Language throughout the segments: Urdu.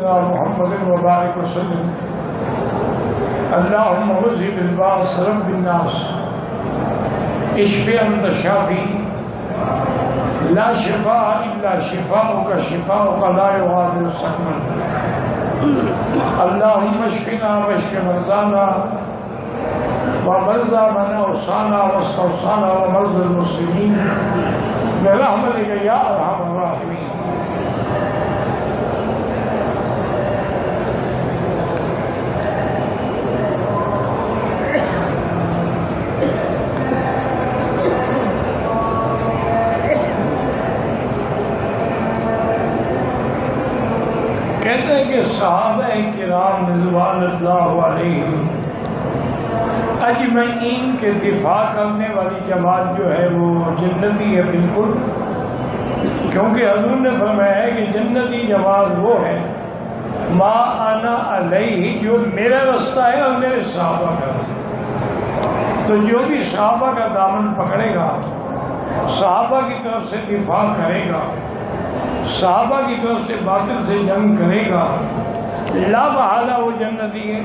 محمد وبارک وسلم اللهم اذهب الباس رب الناس اشف انت شافی لا شفاء الا شفاؤک شفاؤک لا یغادر سقما اللهم اشفنا واشف مرضانا ومرضى من اوصانا واستوصانا ومرضى المسلمين برحمتك يا ارحم الراحمين. کہتے ہیں کہ صحابہ کرام رضوان اللہ علیہم اجمعین کے دفاع کرنے والی جماعت جو ہے وہ جنتی ہے بالکل، کیونکہ حضور نے فرمایا ہے کہ جنتی جماعت وہ ہے ما انا علیہ، جو میرا رستہ ہے اور میرے صحابہ کا رستہ. تو جو بھی صحابہ کا دامن پکڑے گا، صحابہ کی طرف سے دفاع کرے گا، صحابہ کی طرف سے باطل سے جنگ کرے گا، لا محالہ وہ جنتی ہے.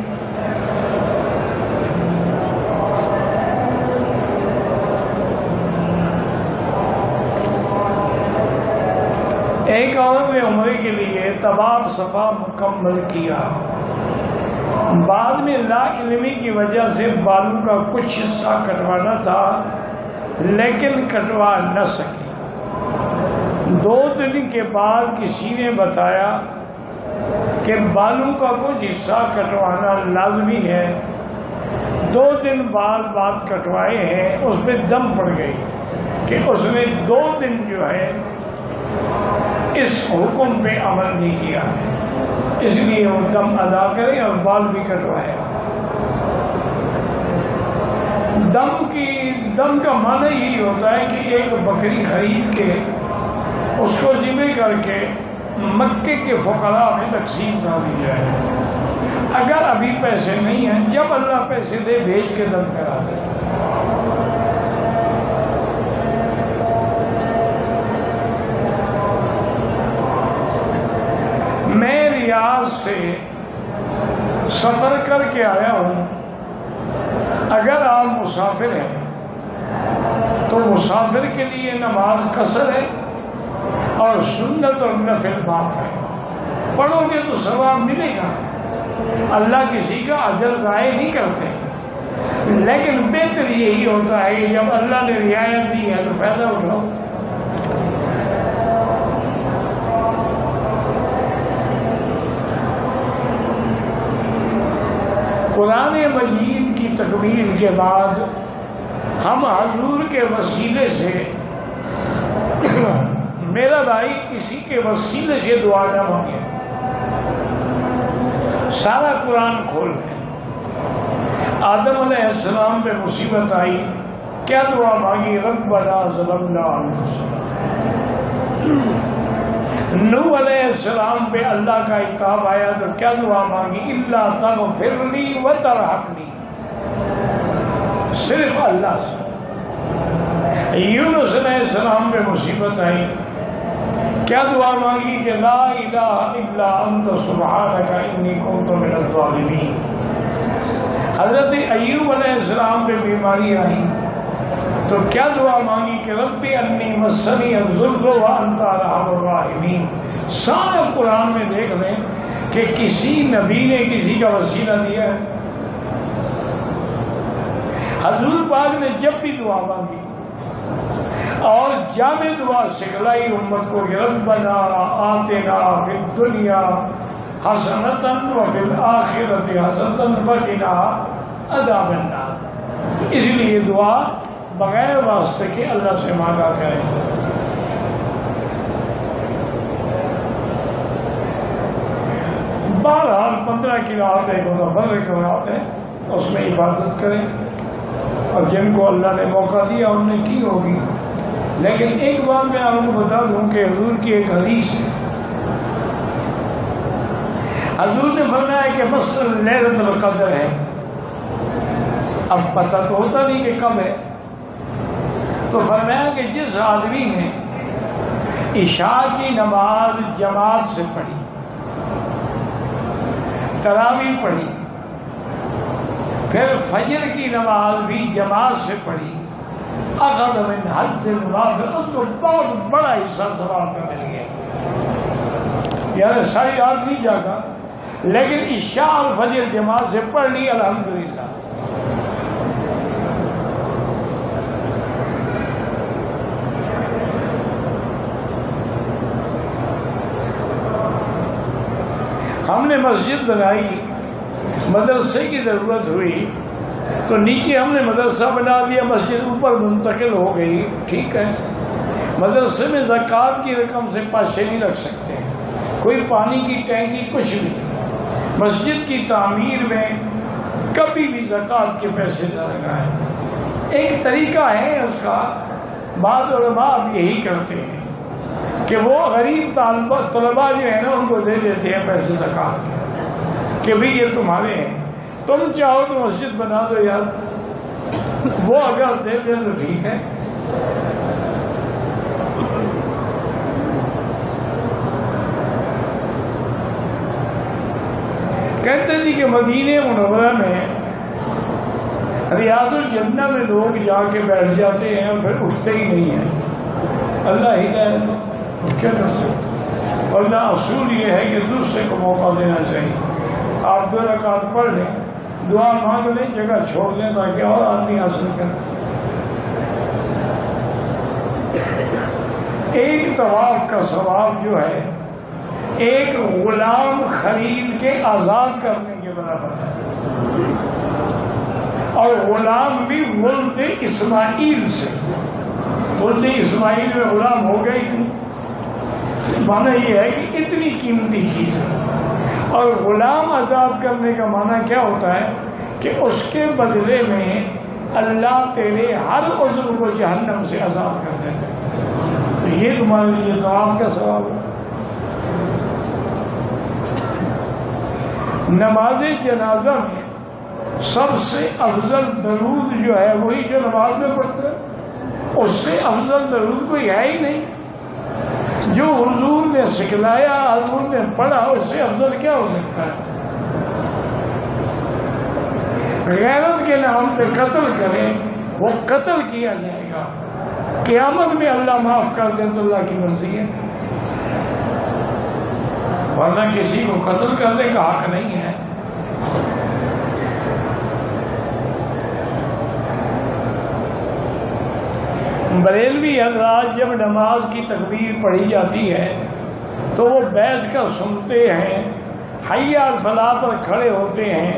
ایک عورت نے عمرے کے لیے طواف صفا مکمل کیا، بعد میں لا علمی کی وجہ سے بالوں کا کچھ حصہ کٹوانا تھا لیکن کٹوا نہ سکی. 2 دن کے بعد کسی نے بتایا کہ بالوں کا کچھ حصہ کٹوانا لازمی ہے. 2 دن بعد کٹوائے ہیں، اس پہ دم پڑ گئی کہ اس نے 2 دن جو ہے اس حکم پہ عمل نہیں کیا، اس لیے وہ دم ادا کرے اور بال بھی کٹوائے. دم کا معنی یہی ہوتا ہے کہ ایک بکری خرید کے اس کو ذبح کر کے مکے کے فقراء میں تقسیم کر دی جائے. اگر ابھی پیسے نہیں ہیں، جب اللہ پیسے دے بھیج کے دم کرا دے. میں ریاض سے سفر کر کے آیا ہوں. اگر آپ مسافر ہیں تو مسافر کے لیے نماز قصر ہے اور سنت اور نفل معاف ہے. پڑھو گے تو ثواب ملے گا. اللہ کسی کا اجر ضائع نہیں کرتے، لیکن بہتر یہی ہوتا ہے کہ جب اللہ نے رعایت دی ہے تو فائدہ اٹھاؤ. قرآن مجید کی تکمیل کے بعد ہم حضور کے وسیلے سے میرا بھائی کسی کے وسیلے سے دعا نہ مانگے. سارا قرآن کھول لیں. آدم علیہ السلام پہ مصیبت آئی، کیا دعا مانگی؟ ربنا ظلمنا انفسنا. نوح علیہ السلام پہ اللہ کا عقاب آیا تو کیا دعا مانگی؟ الا تغفر لی وترحمنی. صرف اللہ سے. یونس علیہ السلام پہ مصیبت آئی، کیا دعا مانگی کہ لا الہ الا انت سبحانک انی کنت من الظالمین. حضرت ایوب علیہ السلام پہ بیماری آئی تو کیا دعا مانگی کہ رب انی مسنی الضر وانت ارحم الراحمین. سارے قرآن میں دیکھ لیں کہ کسی نبی نے کسی کا وسیلہ دیا ہے. حضور پاک نے جب بھی دعا مانگی اور جامع دعا سکھلائی امت کو کہ ربنا آتنا فی الدنیا حسنۃ وفی الآخرۃ حسنۃ وقنا عذاب النار. اس لیے دعا بغیر واسطے کے اللہ سے مانگا کریں. بہرحال 15 کی رات ہے، متفرق کی رات ہے، اس میں عبادت کریں اور جن کو اللہ نے موقع دیا انہوں نے کی ہوگی. لیکن ایک بات میں آپ کو بتا دوں کہ حضور کی ایک حدیث ہے. حضور نے فرمایا کہ مسئلہ لیلۃ القدر ہے. اب پتہ تو ہوتا نہیں کہ کب ہے، تو فرمایا کہ جس آدمی نے عشاء کی نماز جماعت سے پڑھی تراویح پڑھی، پھر فجر کی نماز بھی جماعت سے پڑھی، اخذ من حظ الوافر، اس کو بہت بڑا حصہ ثواب کا مل گیا. یعنی ساری رات نہیں جاگا لیکن عشاء اور فجر جماعت سے پڑھ لی الحمدللہ. ہم نے مسجد بنائی، مدرسے کی ضرورت ہوئی تو نیچے ہم نے مدرسہ بنا دیا، مسجد اوپر منتقل ہو گئی، ٹھیک ہے. مدرسے میں زکوٰۃ کی رقم سے پیسے نہیں رکھ سکتے، کوئی پانی کی ٹینکی کچھ بھی. مسجد کی تعمیر میں کبھی بھی زکوٰۃ کے پیسے نہ لگائیں. ایک طریقہ ہے اس کا، بعض علماء اب یہی کرتے ہیں کہ وہ غریب طلباء جو ہیں نا ان کو دے دیتے ہیں پیسے زکوٰۃ کے، کہ بھئی یہ تمہارے ہیں، تم چاہو تو مسجد بنا دو یار. وہ اگر دے دیں تو ٹھیک ہے. کہتے جی کہ مدینہ منورہ میں ریاض الجنہ میں لوگ جا کے بیٹھ جاتے ہیں اور پھر اٹھتے ہی نہیں ہیں. اللہ ہدایت کیا کر سکتے. اور نہ اصول یہ ہے کہ دوسرے کو موقع دینا چاہیے. آپ 2 رکعت پڑھ لیں، دعا مانگ لیں، جگہ چھوڑ لیں تاکہ اور آدمی حاصل کریں. ایک طواف کا ثواب جو ہے ایک غلام خرید کے آزاد کرنے کے برابر ہے. اور غلام بھی ولد اسماعیل سے، ولد اسماعیل میں غلام ہو گئی. معنی یہ ہے کہ اتنی قیمتی چیز ہے. اور غلام آزاد کرنے کا معنی کیا ہوتا ہے کہ اس کے بدلے میں اللہ تیرے ہر عضو کو جہنم سے آزاد کر دیتے ہیں. تو یہ تمہارے لیے طواف کا ثواب ہے. نماز جنازہ میں سب سے افضل درود جو ہے وہی جو نماز میں پڑھتے ہیں. اس سے افضل درود کوئی ہے ہی نہیں. جو حضور نے سکھلایا، حضور نے پڑھا، اس سے افضل کیا ہو سکتا ہے. غیرت کے نام پہ قتل کریں، وہ قتل کیا جائے گا. قیامت میں اللہ معاف کر دے تو اللہ کی مرضی ہے، ورنہ کسی کو قتل کرنے کا حق نہیں ہے. بریلوی حضرات جب نماز کی تکبیر پڑھی جاتی ہے تو وہ بیٹھ کر سنتے ہیں، حی علی الفلاح پر کھڑے ہوتے ہیں،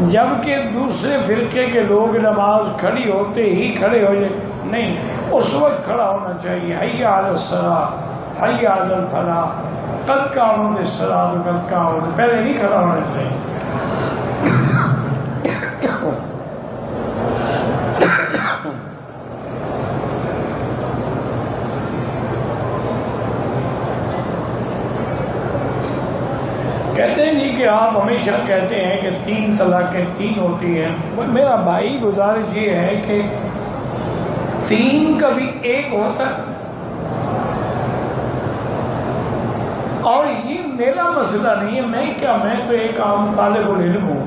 جبکہ دوسرے فرقے کے لوگ نماز کھڑی ہوتے ہی کھڑے ہو جائے. نہیں، اس وقت کھڑا ہونا چاہیے. حی علی الصلاۃ، حی علی الفلاح، قد قامت الصلاۃ، قد قامت، پہلے نہیں کھڑا ہونا چاہیے. کہتے ہیں جی کہ آپ ہمیشہ کہتے ہیں کہ 3 طلاقیں 3 ہوتی ہیں. میرا بھائی گزارش یہ ہے کہ 3 کا بھی 1 ہوتا ہے. اور یہ میرا مسئلہ نہیں ہے، میں تو ایک عام طالب العلم ہوں.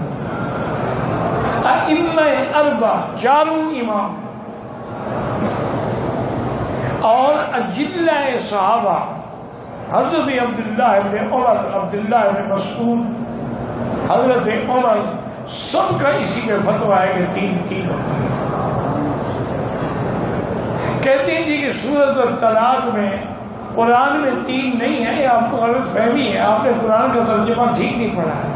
ائمہ 4 چاروں امام اور اجلہ صحابہ حضرت عبداللہ ابن عمر، عبداللہ ابن مسعود، حضرت عمر، سب کا اسی میں فتویٰ ہے کہ 3 ہوتا ہے. کہتے ہیں جی کہ سورۃ الطلاق میں قرآن میں 3 نہیں ہے. یہ آپ کو غلط فہمی ہے، آپ نے قرآن کا ترجمہ ٹھیک نہیں پڑھا ہے.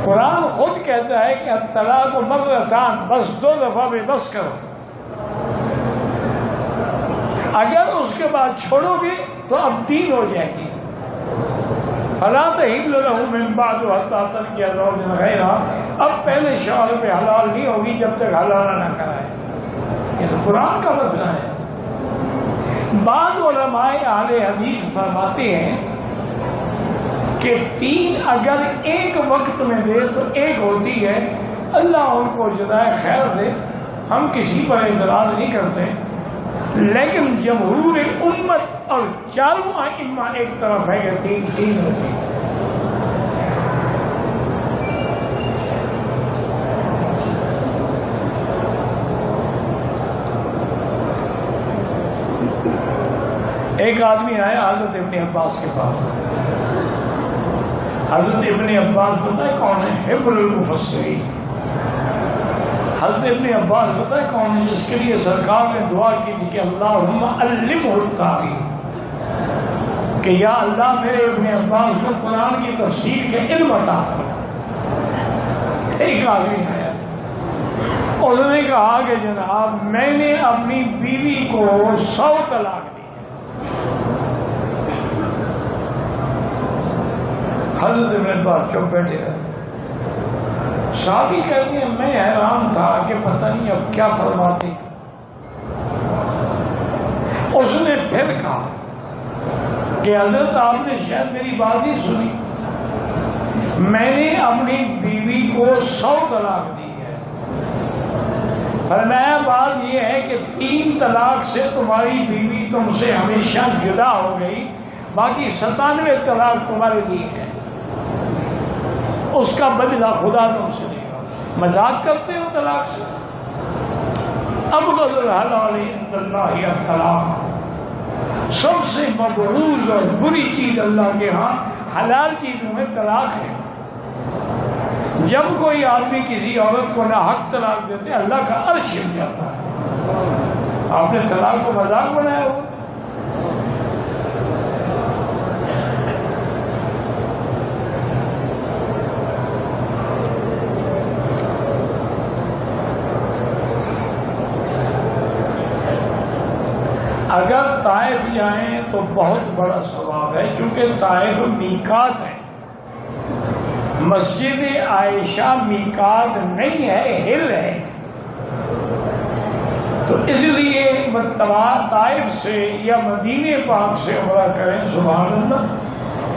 قرآن خود کہتا ہے کہ الطلاق مرتان، بس 2 دفعہ میں بس کرو. اگر اس کے بعد چھوڑو گے تو اب 3 ہو جائے گی. فلا تحل له من بعد حتى تنكح زوجا غيره، اب پہلے شوہر پہ حلال نہیں ہوگی جب تک حلال نہ کرائے. یہ تو قرآن کا مسئلہ ہے. بعض علماء اہل حدیث فرماتے ہیں کہ 3 اگر ایک وقت میں دے تو 1 ہوتی ہے. اللہ ان کو جزائے خیر دے، ہم کسی پر اعتراض نہیں کرتے. لیکن جمہور امت اور چاروں ائمہ ایک طرف ہے کہ تین تین ہوتی ہے. ایک آدمی آیا حضرت ابن عباس کے پاس. حضرت ابن عباس پتہ ہے کون ہے؟ حبر المفسرین. حضرت ابن عباس پتہ ہے کون ہے؟ جس کے لیے سرکار نے دعا کی تھی کہ اللہم علمہ التاویل، کہ یا اللہ میرے ابن عباس کو قرآن کی تفسیر کے علم عطا فرما. ایک آدمی آیا، انہوں نے کہا کہ جناب میں نے اپنی بیوی کو 100 طلاق دی. حضرت ابن عباس چپ بیٹھے رہے. صحابی کہتے ہیں میں حیران تھا کہ پتہ نہیں اب کیا فرماتے. اس نے پھر کہا کہ حضرت آپ نے شاید میری بات نہیں سنی، میں نے اپنی بیوی کو 100 طلاق دی ہے. فرمایا بات یہ ہے کہ 3 طلاق سے تمہاری بیوی تم سے ہمیشہ جدا ہو گئی، باقی 97 طلاق تمہارے لیے ہے، اس کا بدلہ خدا تم سے دے گا. مذاق کرتے ہو طلاق سے؟ ابغض الحلال عند اللہ الطلاق، سب سے مبغوض اور بری چیز اللہ کے ہاں حلال چیزوں میں طلاق ہے. جب کوئی آدمی کسی عورت کو ناحق طلاق دیتے ہیں اللہ کا عرش ہل جاتا ہے. آپ نے طلاق کو مذاق بنایا ہوا. اگر طائف جائیں تو بہت بڑا ثواب ہے، کیونکہ طائف میقات ہے. مسجد عائشہ میقات نہیں ہے، ہل ہے. تو اس لیے طائف سے یا مدینہ پاک سے عمرہ کریں سبحان اللہ.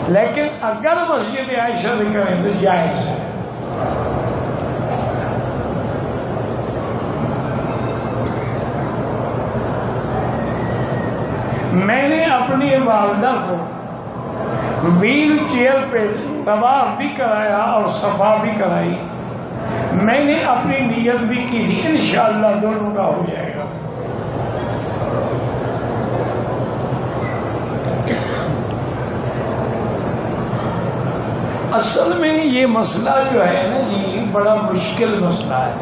لیکن اگر مسجد عائشہ سے کریں تو جائز ہے. میں نے اپنی والدہ کو ویل چیئر پہ طواف بھی کرایا اور صفا بھی کرائی. میں نے اپنی نیت بھی کی تھی انشاءاللہ دونوں کا ہو جائے گا. اصل میں یہ مسئلہ جو ہے نا جی بڑا مشکل مسئلہ ہے.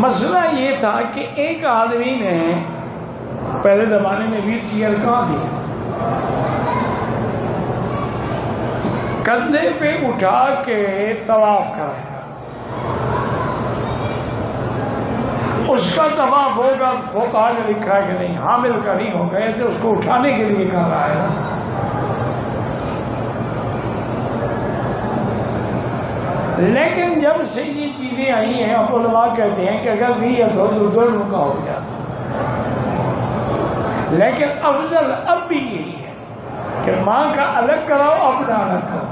مسئلہ یہ تھا کہ ایک آدمی نے پہلے زمانے میں ویل چیئر کہاں تھی، کندھے پہ اٹھا کے طواف کرایا. اس کا طواف ہوگا فقہاء نے لکھا ہے کہ نہیں، حامل کا نہیں ہو گئے تو اس کو اٹھانے کے لیے کہا رہا ہے. لیکن جب سے یہ چیزیں آئی ہیں علماء کہتے ہیں کہ اگر نیت ہو تو دونوں کا ہو جاتا. لیکن افضل اب بھی یہی ہے کہ ماں کا الگ کراؤ اپنا الگ کرو.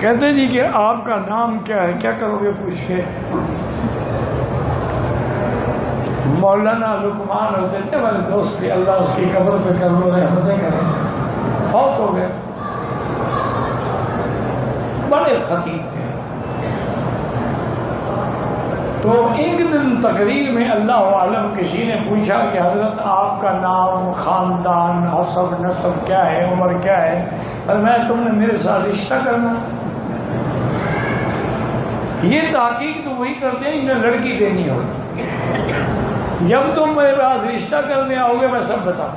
کہتے جی کہ آپ کا نام کیا ہے، کیا کرو گے پوچھ کے. مولانا لقمان ہوتے تھے ہمارے دوست تھے، اللہ اس کی قبر پہ کر لو رحمتیں کریں، فوت ہو گئے. بڑے خطیب تھے. تو ایک دن تقریر میں اللہ عالم کسی نے پوچھا کہ حضرت آپ کا نام، خاندان، حسب نسب کیا ہے، عمر کیا ہے. اور میں تم نے میرے ساتھ رشتہ کرنا. یہ تحقیق تو وہی کرتے ہیں جنہیں لڑکی دینی ہو. جب تم میرے پاس رشتہ کرنے آؤ گے میں سب بتاؤں.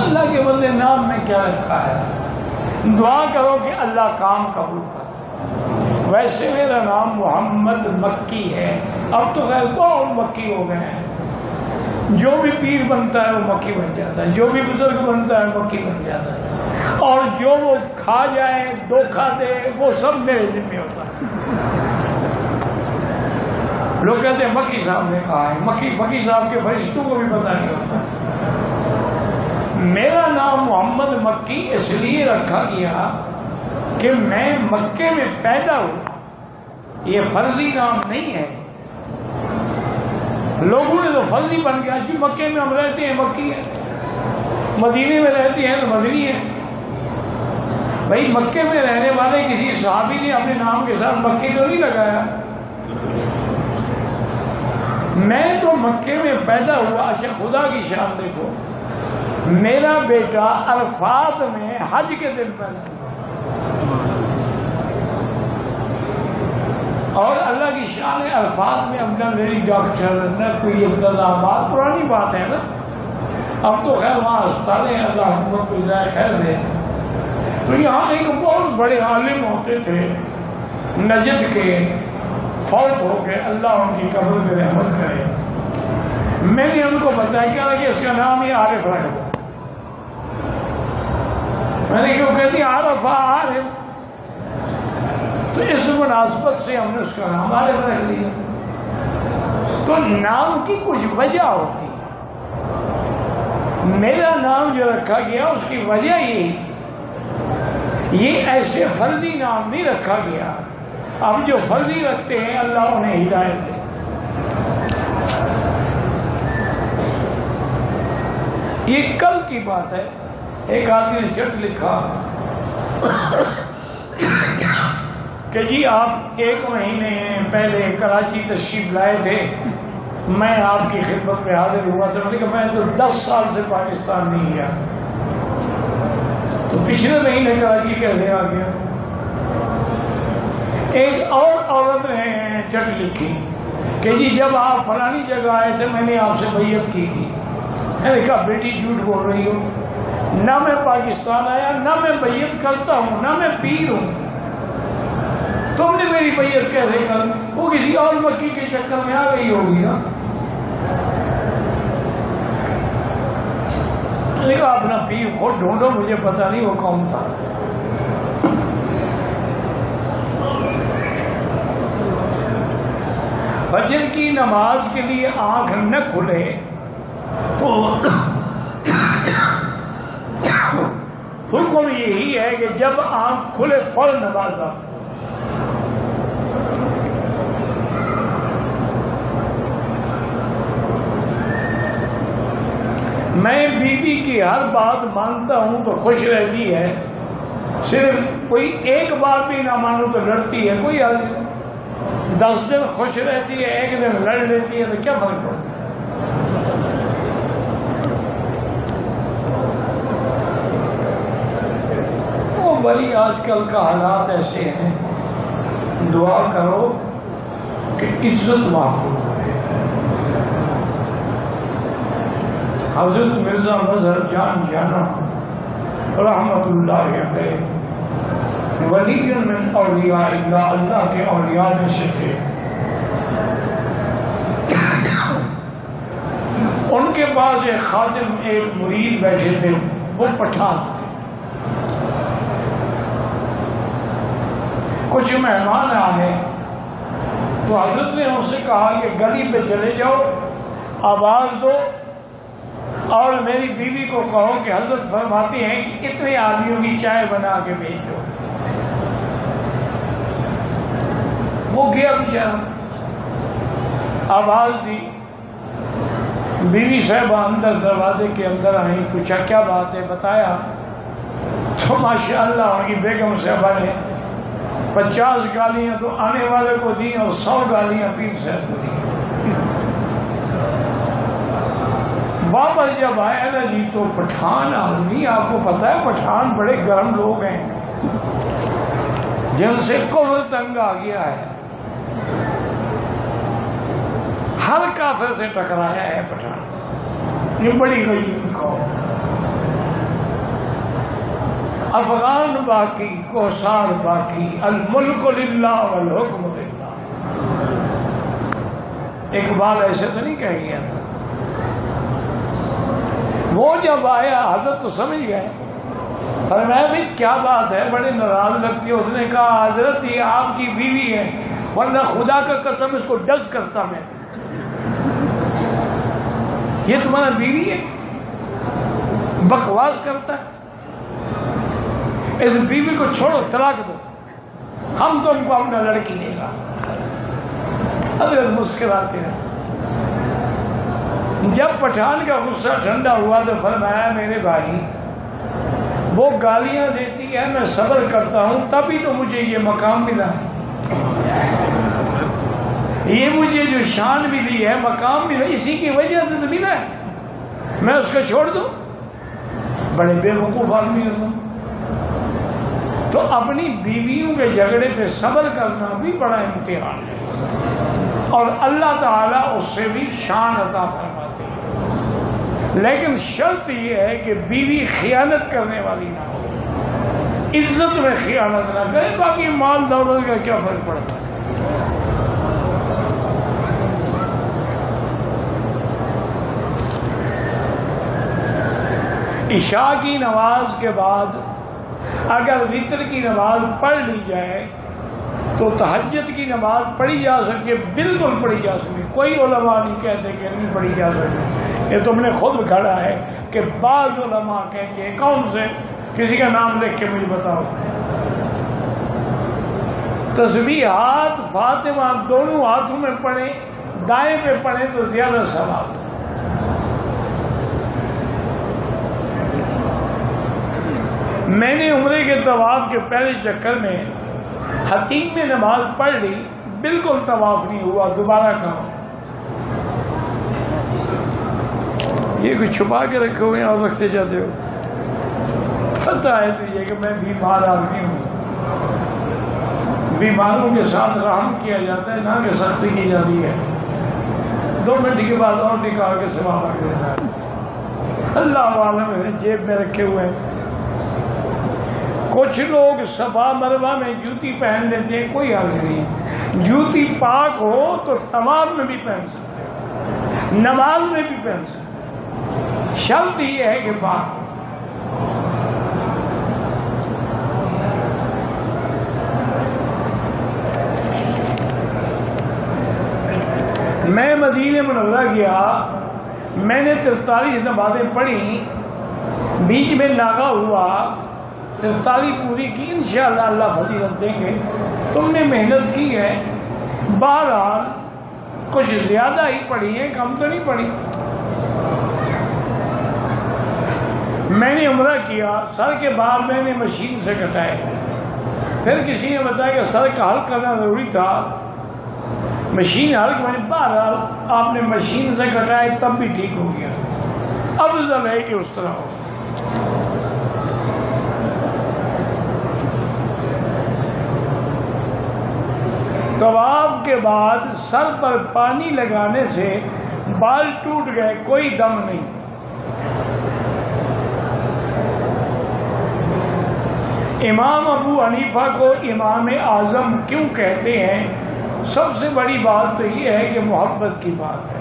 اللہ کے بندے نام میں کیا رکھا ہے، دعا کرو کہ اللہ کام قبول کر. ویسے میرا نام محمد مکی ہے، اب تو خیر بہت مکی ہو گئے ہیں. جو بھی پیر بنتا ہے وہ مکی بن جاتا ہے، جو بھی بزرگ بنتا ہے مکی بن جاتا ہے، اور جو وہ کھا جائے دھوکہ دے وہ سب میرے ذمہ ہوتا ہے. لوگ کہتے ہیں مکی صاحب نے کہا ہے، مکی صاحب کے فرشتوں کو بھی پتہ نہیں ہوتا. میرا نام محمد مکی اس لیے رکھا گیا کہ میں مکے میں پیدا ہوا، یہ فرضی نام نہیں ہے۔ لوگوں نے تو فرضی بن گیا کہ مکے میں ہم رہتے ہیں مکی ہے، مدینے میں رہتے ہیں تو مدنی ہے۔ بھائی مکے میں رہنے والے کسی صحابی نے اپنے نام کے ساتھ مکی تو نہیں لگایا، میں تو مکے میں پیدا ہوا۔ اچھا خدا کی شان دیکھو، میرا بیٹا عرفات میں حج کے دن پیدا ہوا، اور اللہ کی شان ہے عرفات میں اپنا میری ڈاکٹر نہ کوئی انتظامات، پرانی بات ہے نا، اب تو خیر وہاں ہسپتال ہیں، اللہ حکومت کو جائے خیر دے۔ تو یہاں ایک بہت بڑے عالم ہوتے تھے نجد کے، فوت ہو گئے، اللہ ان کی قبر میں رحمت کرے۔ میں نے ان کو بتایا کیا کہ اس کا نام ہی عارف رکھ دو۔ میں نے کیوں کہتی عارف عارف، تو اس مناسبت سے ہم نے اس کا نام عارف رکھ لیا۔ تو نام کی کچھ وجہ ہوتی، میرا نام جو رکھا گیا اس کی وجہ یہی تھی، یہ ایسے فرضی نام نہیں رکھا گیا۔ اب جو فرضی رکھتے ہیں اللہ انہیں ہدایت دے۔ یہ کل کی بات ہے، ایک آدمی نے چٹ لکھا کہ جی آپ 1 مہینے پہلے کراچی تشریف لائے تھے، میں آپ کی خدمت میں حاضر ہوا تھا، لیکن میں تو 10 سال سے پاکستان نہیں گیا، تو پچھلے مہینے کراچی کیسے آ گیا؟ ایک اور عورت نے چٹ لکھی کہ جی جب آپ فلانی جگہ آئے تھے میں نے آپ سے بیعت کی تھی۔ میں نے کہا بیٹی جھوٹ بول رہی ہو، نہ میں پاکستان آیا، نہ میں بیعت کرتا ہوں، نہ میں پیر ہوں، تم نے میری بیعت کیسے کر؟ وہ کسی اور مکی کے چکر میں آ گئی ہوگی نا۔ میں نے کہا اپنا پیر خود ڈھونڈو، مجھے پتا نہیں وہ کون تھا۔ فجر کی نماز کے لیے آنکھ نہ کھلے تو حکم یہی ہے کہ جب آنکھ کھلے فوراً نماز پڑھو۔ میں بیوی کی ہر بات مانتا ہوں تو خوش رہتی ہے، صرف کوئی ایک بات بھی نہ مانو تو لڑتی ہے۔ کوئی 10 دن خوش رہتی ہے، 1 دن لڑ لیتی ہے، تو کیا فرق پڑتا ہے؟ وہ بڑی آج کل کا حالات ایسے ہیں، دعا کرو کہ عزت محفوظ ہو۔ حضرت مرزا مظہر جان جانا رحمت اللہ علیہ، ولی من اولیاء اللہ، اللہ کے اولیاء میں سے تھے۔ ان کے پاس ایک خادم، ایک مرید بیٹھے تھے، وہ پٹھان تھے۔ کچھ مہمان آئے تو حضرت نے ان سے کہا کہ گلی پہ چلے جاؤ، آواز دو اور میری بیوی کو کہو کہ حضرت فرماتی ہیں کہ اتنے آدمیوں کی چائے بنا کے بھیج دو۔ وہ گیا بیچارہ، آواز دی، بیوی صاحبہ اندر دروازے کے اندر آئی، پوچھا کیا بات ہے، بتایا تو ماشاءاللہ ان کی بیگم صاحبہ نے 50 گالیاں تو آنے والے کو دی اور 100 گالیاں پیر صاحب کو دی۔ واپس جب آیا نا جی تو پٹھان آدمی، آپ کو پتا ہے پٹھان بڑے گرم لوگ ہیں جن سے کفر تنگ آ گیا ہے، ہر کافر سے ٹکرایا ہے پٹھان، یہ بڑی غریب قوم۔ افغان باقی کوسار باقی، الملک للہ والحکم للہ۔ اقبال ایسے تو نہیں کہہ گیا تھا۔ وہ جب آیا حضرت تو سمجھ گئے، اور میں بھی کیا بات ہے، بڑے ناراض لگتی ہے۔ اس نے کہا حضرت یہ آپ کی بیوی ہے، ورنہ خدا کا قسم اس کو ڈس کرتا میں۔ یہ تمہارا بیوی ہے؟ بکواس کرتا ہے، اس بیوی کو چھوڑو، طلاق دو، ہم تم کو اپنا لڑکی دے گا۔ حضرت مسکراتے ہیں۔ جب پٹھان کا غصہ ٹھنڈا ہوا تو فرمایا میرے بھائی وہ گالیاں دیتی ہے، میں صبر کرتا ہوں، تبھی تو مجھے یہ مقام ملا ہے، یہ مجھے جو شان ملی ہے، مقام ملا، اسی کی وجہ سے تو ملا ہے، میں اس کو چھوڑ دوں؟ بڑے بے وقوف آدمی ہو تم۔ تو اپنی بیویوں کے جھگڑے پہ صبر کرنا بھی بڑا امتحان ہے، اور اللہ تعالیٰ اس سے بھی شان عطا فرماتے ہیں، لیکن شرط یہ ہے کہ بیوی خیانت کرنے والی نہ ہو، عزت میں خیانت نہ کرے، باقی مال دولت کا کیا فرق پڑتا ہے۔ عشاء کی نماز کے بعد اگر وتر کی نماز پڑھ لی جائے تو تہجد کی نماز پڑھی جا سکتی ہے، بالکل پڑھی جا سکتی ہے، کوئی علماء نہیں کہتے کہ نہیں پڑھی جا سکتی۔ یہ تم نے خود گھڑا ہے کہ بعض علماء کہتے ہیں، کون سے؟ کسی کا نام لکھ کے مجھے بتاؤ۔ تسبیحات فاطمہ دونوں ہاتھوں میں پڑھیں، دائیں پہ پڑھیں تو زیادہ ثواب۔ میں نے عمرے کے طواف کے پہلے چکر میں حتیم میں نماز پڑھ لی، بالکل طواف نہیں ہوا، دوبارہ کہا۔ یہ کچھ چھپا کے رکھے ہوئے ہیں اور رکھتے جاتے ہو؟ پتہ ہے تجھے کہ میں بیمار آدمی ہوں، بیماروں کے ساتھ رحم کیا جاتا ہے، نہ کہ سختی کی جاتی ہے۔ 2 منٹ کے بعد اور نکال کے ثواب رکھ دیتا ہے۔ اللہ عالم ہے، جیب میں رکھے ہوئے ہیں۔ کچھ لوگ صفا مروہ میں جوتی پہن لیتے ہیں، کوئی حرج نہیں، جوتی پاک ہو تو طواف میں بھی پہن سکتے ہیں، نماز میں بھی پہن سکتے ہیں، شرط یہ ہے کہ پاک ہو۔ میں مدینہ منورہ گیا، میں نے 43 نمازیں پڑھی، بیچ میں ناغا ہوا، 43 پوری کی، انشاءاللہ اللہ فضیلت دیں گے۔ تم نے محنت کی ہے، بہرحال کچھ زیادہ ہی پڑھی ہے، کم تو نہیں پڑھی۔ میں نے عمرہ کیا، سر کے بال میں نے مشین سے کٹائے، پھر کسی نے بتایا کہ سر کا حلق کرنا ضروری تھا، مشین حلق میں، بہرحال آپ نے مشین سے کٹائے تب بھی ٹھیک ہو گیا، افضل ہے کہ اس طرح ہو۔ طواف کے بعد سر پر پانی لگانے سے بال ٹوٹ گئے، کوئی دم نہیں۔ امام ابو حنیفہ کو امام اعظم کیوں کہتے ہیں؟ سب سے بڑی بات تو یہ ہے کہ محبت کی بات ہے،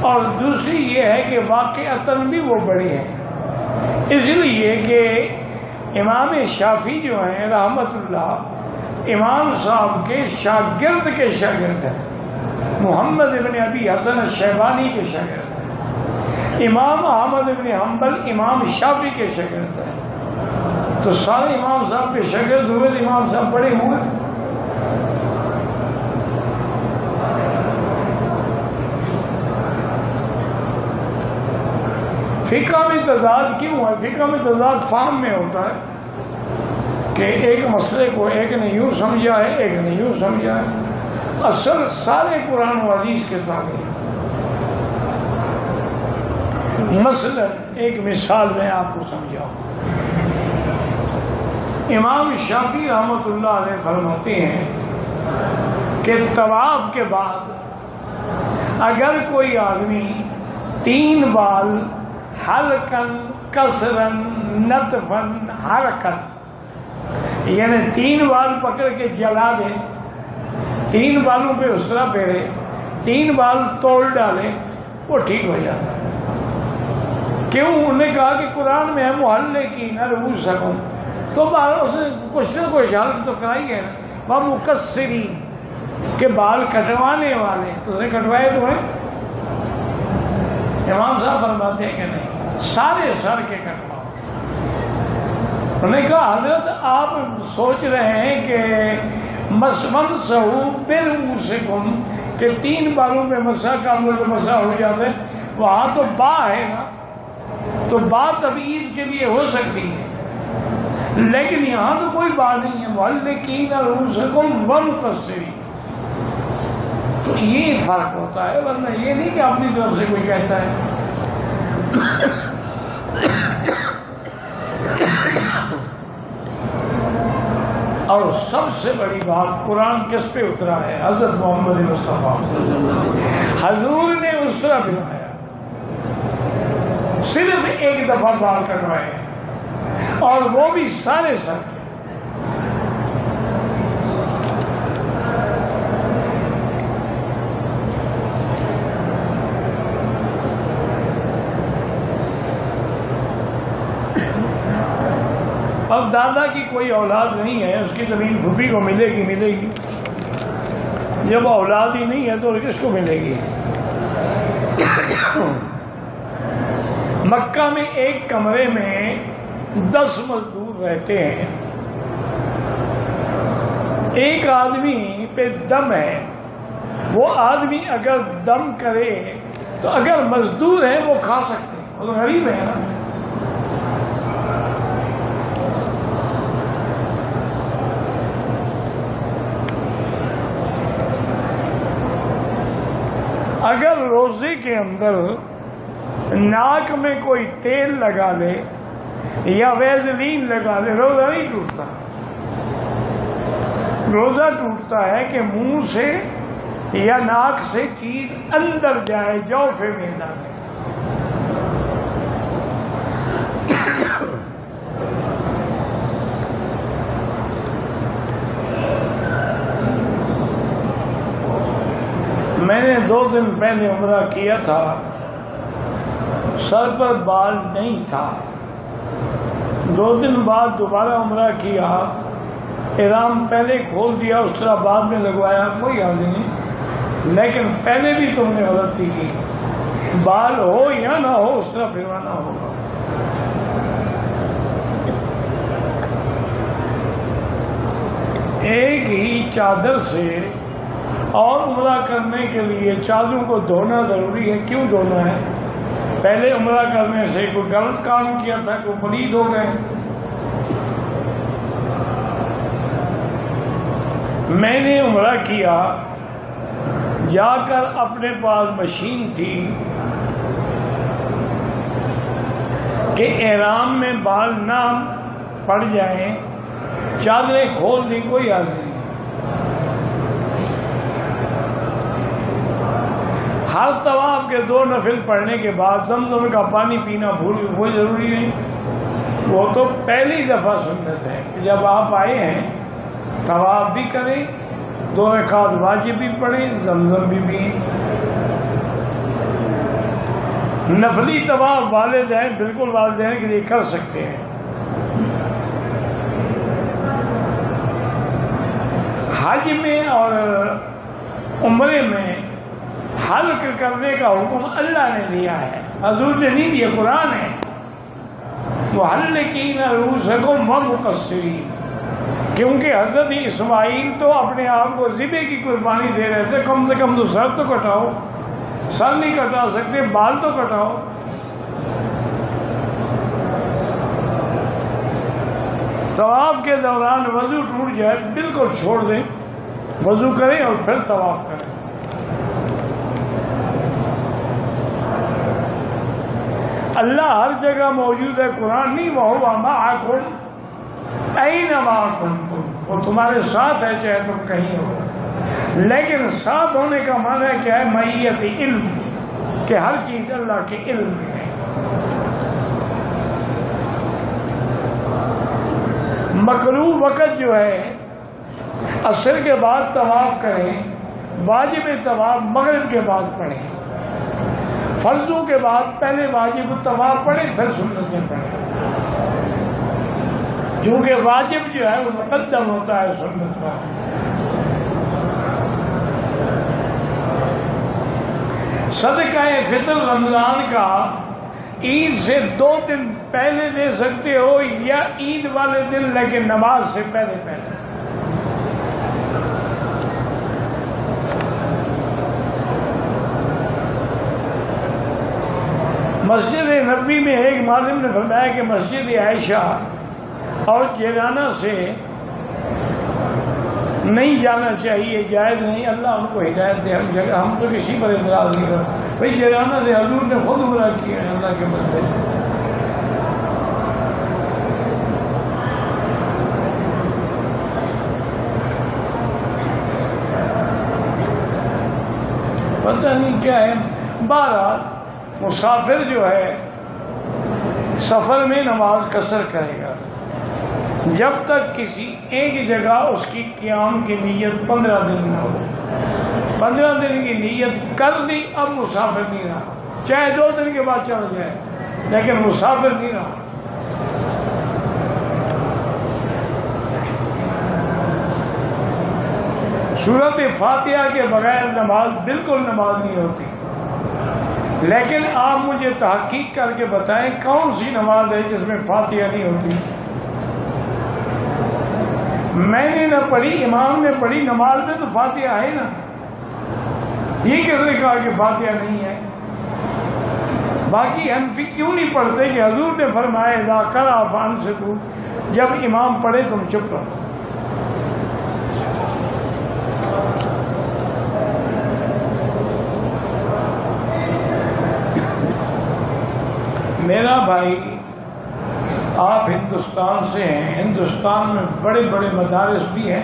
اور دوسری یہ ہے کہ واقعتاً بھی وہ بڑے ہیں، اس لیے کہ امام شافعی جو ہیں رحمت اللہ، امام صاحب کے شاگرد کے شاگرد ہیں، محمد ابن ابی حسن الشیبانی کے شاگرد ہیں، امام احمد ابن حنبل امام شافعی کے شاگرد ہیں، تو سارے امام صاحب کے شاگرد ہوئے، امام صاحب بڑے ہوئے۔ فقہ میں تضاد کیوں ہے؟ فقہ میں تضاد فہم میں ہوتا ہے کہ ایک مسئلے کو ایک نے یوں سمجھا ہے، ایک نے یوں سمجھا ہے، اصل سارے قرآن و حدیث کے تابع۔ مثلا ایک مثال میں آپ کو سمجھاؤں، امام شافعی رحمۃ اللہ علیہ فرماتے ہیں کہ طواف کے بعد اگر کوئی آدمی 3 بال حلقن کسرن نطفن حرکن، یعنی 3 بال پکڑ کے جلا دے، 3 بالوں پہ اس طرح پھیرے، 3 بال توڑ ڈالے، وہ ٹھیک ہو جاتا ہے۔ کیوں؟ انہوں نے کہا کہ قرآن میں ہے محلے کی نہ رؤوس سکوں، تو اس نے کچھ نہ کچھ حلق تو کرائی ہے نا، وہ مقصرین کے بال کٹوانے والے، تو اس نے کٹوائے تو ہیں، امام صاحب فرماتے ہیں کہ نہیں، سارے سر کے کٹواؤ۔ انہوں نے کہا حضرت آپ سوچ رہے ہیں کہ مسمن سہو برؤوسکم کہ 3 بالوں میں مسح کر لو تو مسح ہو جاتا ہے، وہاں تو با ہے نا، تو با تبعیض کے لیے ہو سکتی ہے، لیکن یہاں تو کوئی با نہیں ہے، محلقین رؤوسکم وامتصروا، تو یہ فرق ہوتا ہے، ورنہ یہ نہیں کہ اپنی طرف سے کوئی کہتا ہے۔ اور سب سے بڑی بات، قرآن کس پہ اترا ہے؟ حضرت محمد مصطفیٰ، حضور نے اس طرح بنایا، صرف ایک دفعہ بال کٹوائے اور وہ بھی سارے سر۔ اب دادا کی کوئی اولاد نہیں ہے، اس کی زمین پھوپھی کو ملے گی، جب اولاد ہی نہیں ہے تو کس کو ملے گی؟ مکہ میں ایک کمرے میں 10 مزدور رہتے ہیں، ایک آدمی پہ دم ہے، وہ آدمی اگر دم کرے تو اگر مزدور ہے وہ کھا سکتے ہیں، وہ تو غریب ہے نا۔ اگر روزے کے اندر ناک میں کوئی تیل لگا لے یا ویزلین لگا لے، روزہ نہیں ٹوٹتا، روزہ ٹوٹتا ہے کہ منہ سے یا ناک سے چیز اندر جائے، جوف معدہ میں۔ میں نے 2 دن پہلے عمرہ کیا تھا، سر پر بال نہیں تھا، 2 دن بعد دوبارہ عمرہ کیا، احرام پہلے کھول دیا، اس طرح بعد میں لگوایا، کوئی حال نہیں، لیکن پہلے بھی تم نے غلطی کی، بال ہو یا نہ ہو اس طرح پھروانا ہوگا۔ ایک ہی چادر سے اور عمرہ کرنے کے لیے چادروں کو دھونا ضروری ہے، کیوں دھونا ہے؟ پہلے عمرہ کرنے سے کوئی غلط کام کیا تھا، کوئی پلید ہو گئے۔ میں نے عمرہ کیا، جا کر اپنے پاس مشین تھی کہ احرام میں بال نہ پڑ جائیں، چادریں کھول دی، کوئی حال نہیں۔ ہر طواف کے 2 نفل پڑھنے کے بعد زمزم کا پانی پینا وہ ضروری نہیں، وہ تو پہلی دفعہ سنت ہے کہ جب آپ آئے ہیں طواف بھی کریں، 2 رکعت واجب بھی پڑھیں، زمزم بھی پئیں۔ نفلی طواف والدین بالکل والدین کے لیے کر سکتے ہیں۔ حج میں اور عمرے میں حلق کرنے کا حکم اللہ نے دیا ہے، حضور نے نہیں دیا، قرآن ہے۔ محلقین رؤوسکم ومقصرین، کیونکہ حضرت اسماعیل تو اپنے آپ کو ذبح کی قربانی دے رہے تھے، کم سے کم تو سر تو کٹاؤ، سر نہیں کٹا سکتے، بال تو کٹاؤ۔ طواف کے دوران وضو ٹوٹ جائے بالکل چھوڑ دیں، وضو کریں اور پھر طواف کریں۔ اللہ ہر جگہ موجود ہے، قرآن نہیں، وَهُوَ مَعَكُمْ أَيْنَمَا كُنْتُمْ، وہ تمہارے ساتھ ہے چاہے تم کہیں ہو، لیکن ساتھ ہونے کا معنی کیا ہے؟ معیت علم، کہ ہر چیز اللہ کے علم میں ہے۔ مکروہ وقت جو ہے عصر کے بعد طواف کریں، واجب طواف مغرب کے بعد پڑھیں، فرضوں کے بعد پہلے واجب طواف پڑھیں پھر سنتیں پڑھیں، کیونکہ واجب جو ہے وہ مقدم ہوتا ہے سنت پر۔ صدقہ فطر رمضان کا عید سے 2 دن پہلے دے سکتے ہو یا عید والے دن، لیکن نماز سے پہلے پہلے۔ مسجد نبوی میں ایک معلم نے فرمایا کہ مسجد عائشہ اور جیرانہ سے نہیں جانا چاہیے، جائز نہیں، اللہ ان کو ہدایت دے۔ ہم تو کسی پر اعتراض نہیں کرتے بھائی، جیرانہ سے حضور نے خود عمرہ کیا ہے اللہ کے بندے۔ پتہ نہیں کیا ہے۔ بہرحال مسافر جو ہے سفر میں نماز قصر کرے گا جب تک کسی ایک جگہ اس کی قیام کی نیت 15 دن نہ ہو۔ 15 دن کی نیت کر لی، اب مسافر نہیں رہا، چاہے 2 دن کے بعد چل جائے لیکن مسافر نہیں رہا۔ سورۃ فاتحہ کے بغیر نماز بالکل نماز نہیں ہوتی، لیکن آپ مجھے تحقیق کر کے بتائیں کون سی نماز ہے جس میں فاتحہ نہیں ہوتی؟ میں نے نہ پڑھی، امام نے پڑھی، نماز میں تو فاتحہ ہے نا، یہ کس نے کہا کہ فاتحہ نہیں ہے؟ باقی حنفی کیوں نہیں پڑھتے کہ حضور نے فرمایا اذا قرأ فانصتوا، جب امام پڑھے تم چپ رہو۔ میرا بھائی آپ ہندوستان سے ہیں، ہندوستان میں بڑے بڑے مدارس بھی ہیں،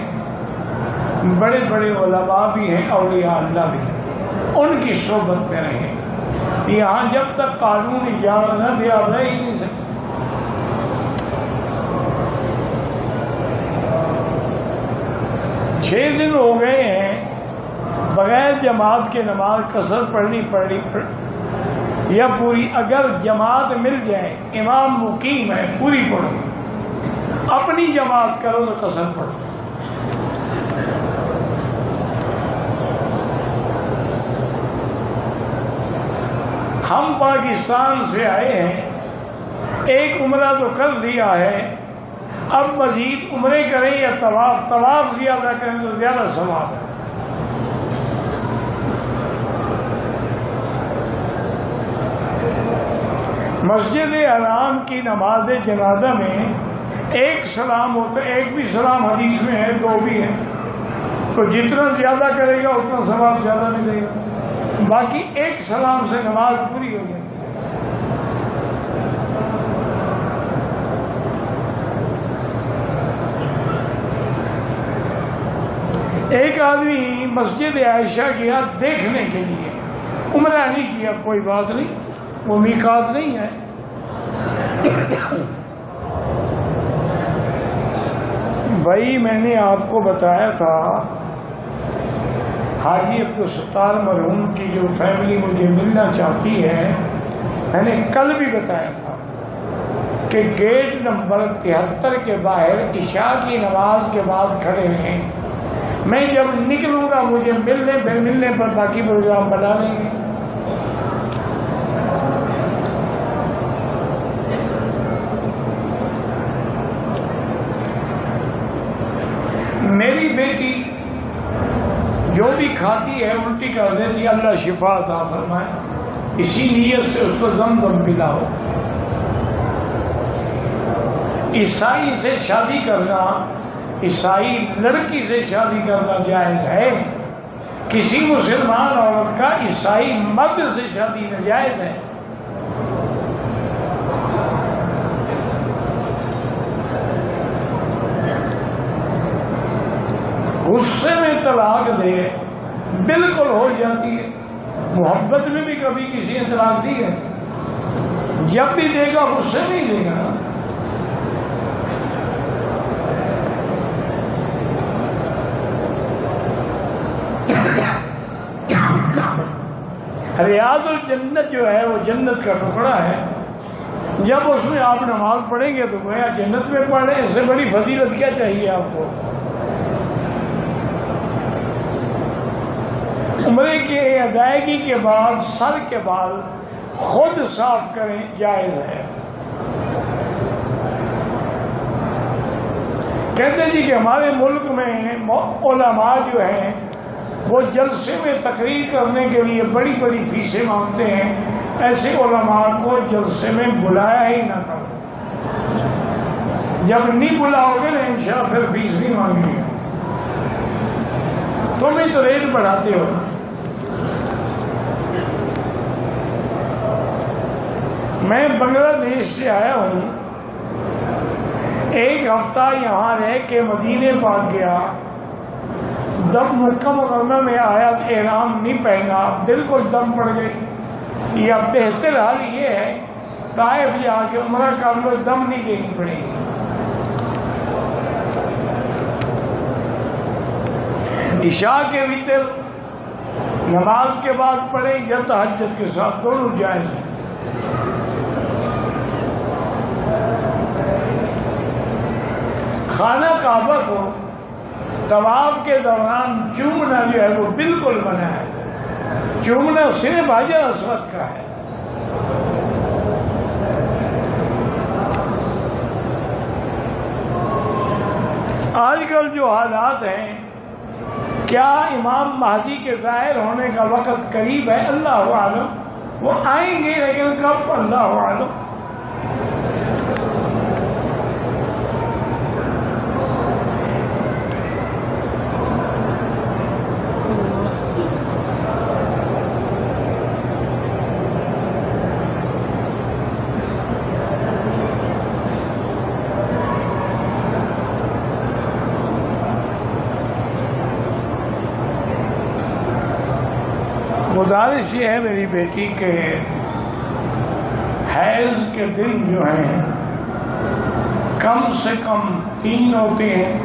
بڑے بڑے علماء بھی ہیں، اولیاء اللہ بھی ہیں، ان کی صحبت میں رہیں۔ یہاں جب تک قانون اجازت نہ دے آپ رہ ہی نہیں سکتے۔ 6 دن ہو گئے ہیں بغیر جماعت کے نماز قصر پڑھنی یا پوری؟ اگر جماعت مل جائے، امام مقیم ہے، پوری پڑھو، اپنی جماعت کرو تو قصر پڑھو۔ ہم پاکستان سے آئے ہیں، ایک عمرہ تو کر لیا ہے، اب مزید عمرے کریں یا طواف؟ طواف زیادہ کریں تو زیادہ ثواب ہے۔ مسجد حرام کی نماز جنازہ میں ایک سلام ہوتا ہے، ایک بھی سلام حدیث میں ہے، 2 بھی ہیں، تو جتنا زیادہ کرے گا اتنا ثواب زیادہ ملے گا، باقی ایک سلام سے نماز پوری ہو جائے گی۔ ایک آدمی مسجد عائشہ گیا دیکھنے کے لیے، عمرہ نہیں کیا، کوئی بات نہیں، وہ میقات نہیں ہے۔ بھائی میں نے آپ کو بتایا تھا حاجی عبدالستار مرحوم کی جو فیملی مجھے ملنا چاہتی ہے، میں نے کل بھی بتایا تھا کہ گیٹ نمبر 73 کے باہر عشاء کی نماز کے بعد کھڑے ہیں، میں جب نکلوں گا مجھے ملنے پر باقی پروگرام بنا لیں گے۔ میری بیٹی جو بھی کھاتی ہے الٹی کر دیتی، اللہ شفا عطا فرمائے، اسی نیت سے اس کو زمزم پلاؤ۔ عیسائی سے شادی کرنا، عیسائی لڑکی سے شادی کرنا جائز ہے، کسی مسلمان عورت کا عیسائی مرد سے شادی ناجائز ہے۔ غصے میں طلاق دے بالکل ہو جاتی ہے، محبت میں بھی کبھی کسی نے طلاق دی ہے؟ جب بھی دے گا غصے میں ہی دے گا۔ ریاض الجنت جو ہے وہ جنت کا ٹکڑا ہے، جب اس میں آپ نماز پڑھیں گے تو گویا جنت میں پڑھیں، اس سے بڑی فضیلت کیا چاہیے آپ کو؟ عمرے کے ادائیگی کے بعد سر کے بال خود صاف کریں، جائز ہے۔ کہتے ہیں جی کہ ہمارے ملک میں علماء جو ہیں وہ جلسے میں تقریر کرنے کے لیے بڑی بڑی فیسیں مانگتے ہیں، ایسے علماء کو جلسے میں بلایا ہی نہ کرو۔ جب نہیں بلاؤ گے نا انشاءاللہ پھر فیس نہیں مانگیں گے، تم ہی تو ریٹ بڑھاتے ہو۔ میں بنگلہ دیش سے آیا ہوں، ایک ہفتہ یہاں رہ کے مدینے پاک گیا، دم مکہ مکرمہ میں آیا، احرام نہیں پہنا، بالکل دم پڑ گئی۔ یا بہتر حال یہ ہے طائف جا کے عمرہ کر لو، دم نہیں دینی پڑے گی۔ عشاء کے وتر نماز کے بعد پڑھیں یا تہجد کے ساتھ، دونوں جائز ہیں۔ خانہ کعبہ کو طواف کے دوران چومنا جو ہے وہ بالکل منع ہے، چومنا صرف حجر اسود کا ہے۔ آج کل جو حالات ہیں، کیا امام مہدی کے ظاہر ہونے کا وقت قریب ہے؟ اللہ عالم، وہ آئیں گے لیکن کب؟ اللہ عالم۔ گزارش یہ ہے میری بیٹی کے حیض کے دن جو ہیں کم سے کم 3 ہوتے ہیں،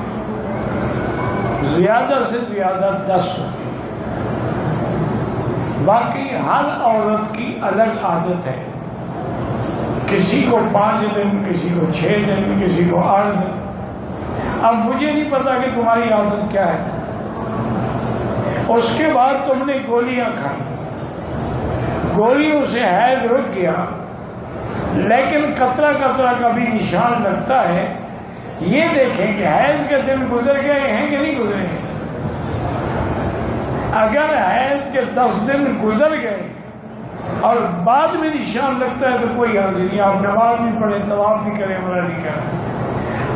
زیادہ سے زیادہ 10 ہوتے ہیں۔ باقی ہر عورت کی الگ عادت ہے، کسی کو 5 دن، کسی کو 6 دن، کسی کو 8 دن۔ اب مجھے نہیں پتا کہ تمہاری عادت کیا ہے۔ اس کے بعد تم نے گولیاں کھائی، گولیوں سے حیض رک گیا، لیکن قطرہ قطرہ کا بھی نشان لگتا ہے۔ یہ دیکھیں کہ حیض کے دن گزر گئے ہیں کہ نہیں گزرے ہیں۔ اگر حیض کے 10 دن گزر گئے اور بعد میں نشان لگتا ہے تو کوئی حرج نہیں، آپ نماز بھی پڑھیں، طواف بھی کریں، عمرہ بھی کریں۔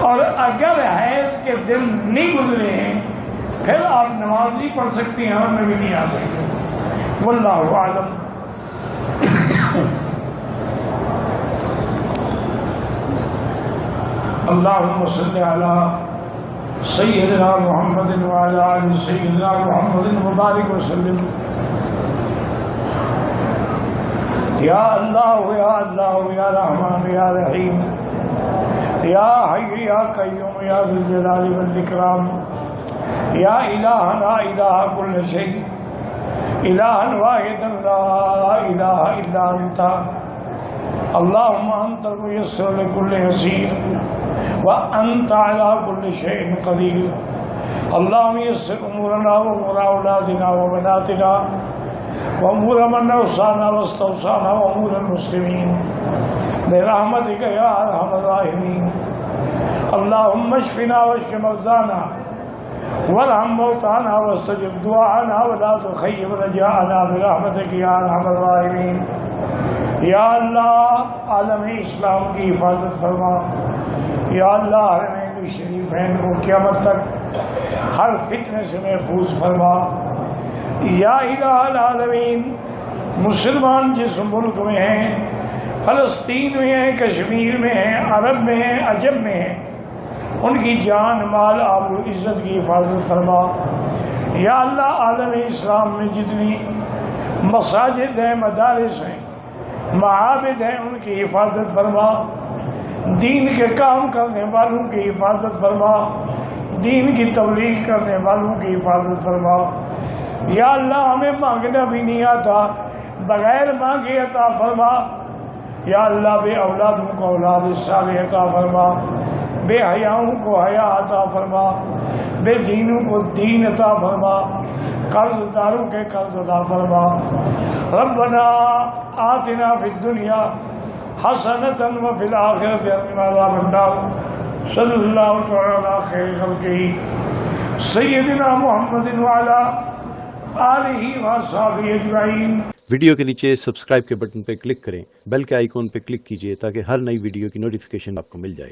اور اگر حیض کے دن نہیں گزرے ہیں پھر آپ نماز نہیں پڑھ سکتی ہیں اور میں بھی نہیں آ سکتی۔ واللہ اعلم۔ اللہم صلی علی سیدنا محمد وعلی آل سیدنا محمد مبارک وسلم۔ یا اللہ یا اللہ یا رحمان یا رحیم یا حی یا قیوم یا ذی الجلال والاکرام یا الہنا الہ کل شیء الہا واحدا لا الہ الا انت اللہم انت الميسر لكل يسير وانت على كل شيء قدير اللهم يسر امورنا وامور اولادنا وبناتنا وامور من اوصانا واستوصانا وامور المسلمين برحمتك يا ارحم الراحمين اللهم اشفنا واشف مرضانا وارحم موتانا واستجب دعانا ولا تخيب رجاءنا برحمتك يا ارحم الراحمين۔ یا اللہ عالم اسلام کی حفاظت فرما، یا اللہ حرمین شریفین کو قیامت تک ہر فتنے سے محفوظ فرما۔ یا الہ العالمین، مسلمان جس ملک میں ہیں، فلسطین میں ہیں، کشمیر میں ہیں، عرب میں ہیں، عجم میں ہیں، ان کی جان مال آبرو عزت کی حفاظت فرما۔ یا اللہ عالم اسلام میں جتنی مساجد ہیں، مدارس ہیں، معابد ہیں، ان کی حفاظت فرما۔ دین کے کام کرنے والوں کی حفاظت فرما، دین کی تبلیغ کرنے والوں کی حفاظت فرما۔ یا اللہ ہمیں مانگنا بھی نہیں آتا، بغیر مانگے عطا فرما۔ یا اللہ بے اولادوں کو اولاد صالح عطا فرما، بے حیاؤں کو حیا عطا فرما، بے دینوں کو دین عطا فرما، قرض داروں کے قرض عطا فرما۔ ربنا آتنا فی الدنیا حسنۃ وفی الآخرۃ حسنۃ وقنا عذاب النار۔ صلی اللہ تعالی علی خیر خلقہ سیدنا محمد وعلی آلہ وصحبہ اجمعین۔ ویڈیو کے نیچے سبسکرائب کے بٹن پہ کلک کریں، بیل کے آئیکن پہ کلک کیجئے تاکہ ہر نئی ویڈیو کی نوٹیفیکیشن آپ کو مل جائے۔